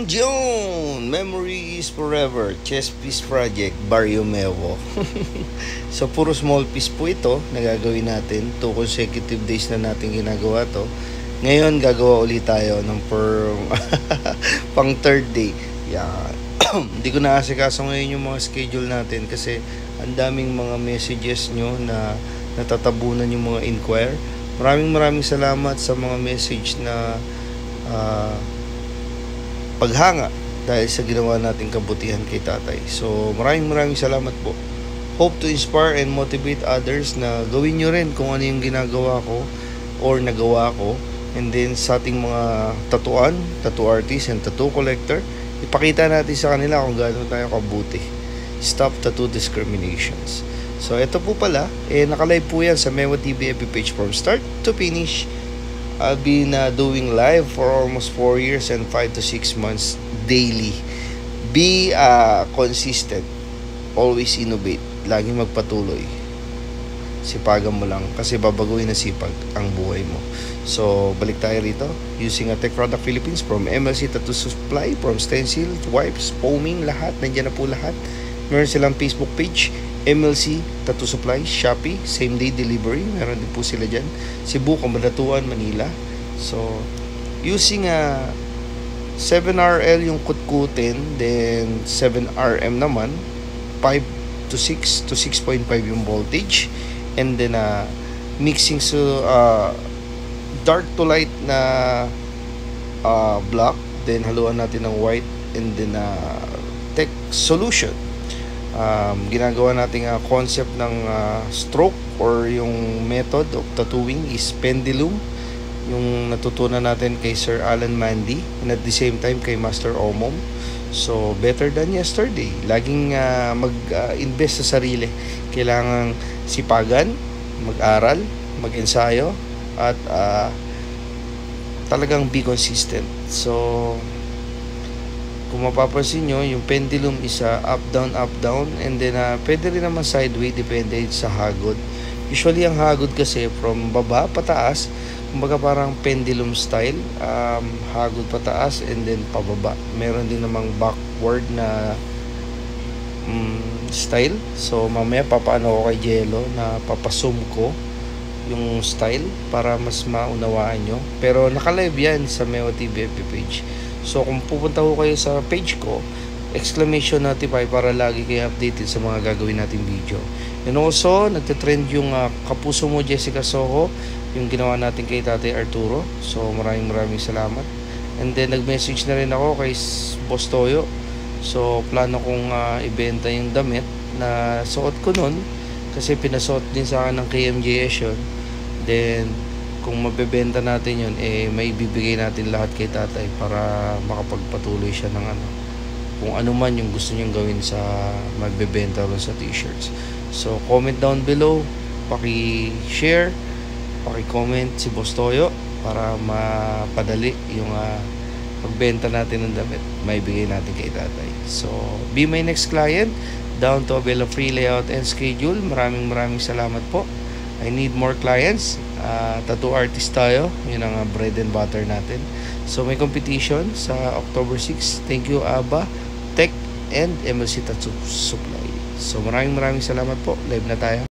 June! Memory is Forever, Chess Piece Project, Barrio Mevo. So, puro small piece po ito na gagawin natin. 2 consecutive days na natin ginagawa to. Ngayon, gagawa ulit tayo ng pang third day. Yan. Hindi ko naasikaso ngayon yung mga schedule natin kasi ang daming mga messages nyo na natatabunan yung mga inquire. Maraming salamat sa mga message na paghanga dahil sa ginawa nating kabutihan kay tatay. So maraming salamat po. Hope to inspire and motivate others na gawin nyo rin kung ano yung ginagawa ko or nagawa ko. And then sa ating mga tatuan, tattoo artist and tattoo collector, ipakita natin sa kanila kung gaano tayo kabuti. Stop tattoo discriminations. So ito po pala, nakalive po yan sa Mevo TV FB page from start to finish. I'll be doing live for almost 4 years and 5 to 6 months daily. Be consistent. Always innovate. Laging magpatuloy. Sipagan mo lang kasi babaguhin na sipag ang buhay mo. So, balik tayo rito. Using a Tech Product Philippines from MLC Tattoo Supply, from stencil, wipes, foaming, lahat. Nandiyan na po lahat. Meron silang Facebook page, MLC Tattoo Supply, Shopee, same day delivery, meron din po sila dyan. Cebu, Cabanatuan, Manila. So, using 7RL yung kutkutin, then 7RM naman, 5 to 6 to 6.5 yung voltage, and then mixing dark to light na black, then haluan natin ng white, and then tech solution. Ginagawa nating concept ng stroke or yung method of tattooing is pendulum, yung natutunan natin kay Sir Alan Mandy and at the same time kay Master Omom. So better than yesterday. Laging mag-invest sa sarili. Kailangan sipagan, mag-aral, mag-ensayo, at talagang be consistent. So kung mapapansin nyo, yung pendulum is up, down, and then pwede rin naman sideways, depende sa hagod. Usually, ang hagod kasi from baba, pataas, kumbaga parang pendulum style, hagod pataas, and then pababa. Meron din namang backward na style. So, mamaya papaano ko kay Jello na papasum ko yung style para mas maunawaan nyo. Pero nakalive yan sa Mevo TV FB page. So kung pupunta ko kayo sa page ko, exclamation notify para lagi kayo updated sa mga gagawin nating video. And also, nagtitrend yung Kapuso Mo Jessica Soho, yung ginawa natin kay Tatay Arturo. So maraming salamat. And then nag-message na rin ako kay Boss Toyo. So plano kong ibenta yung damit na suot ko nun kasi pinasuot din sa akin ng KMJS yun. Then kung mabebenta natin yun, may bibigay natin lahat kay tatay para makapagpatuloy siya ng kung ano man yung gusto niyang gawin sa magbebenta ron sa t-shirts. So comment down below, paki-share, paki-comment si Boss Toyo para mapadali yung pagbenta natin ng damit, may bigay natin kay tatay. So be my next client, down to avail a free layout and schedule. Maraming salamat po. I need more clients. Tattoo artist tayo, yun ang bread and butter natin. So may competition sa October 6. Thank you Aba, Tech and MLC Tattoo Supply. So maraming salamat po. Live na tayo.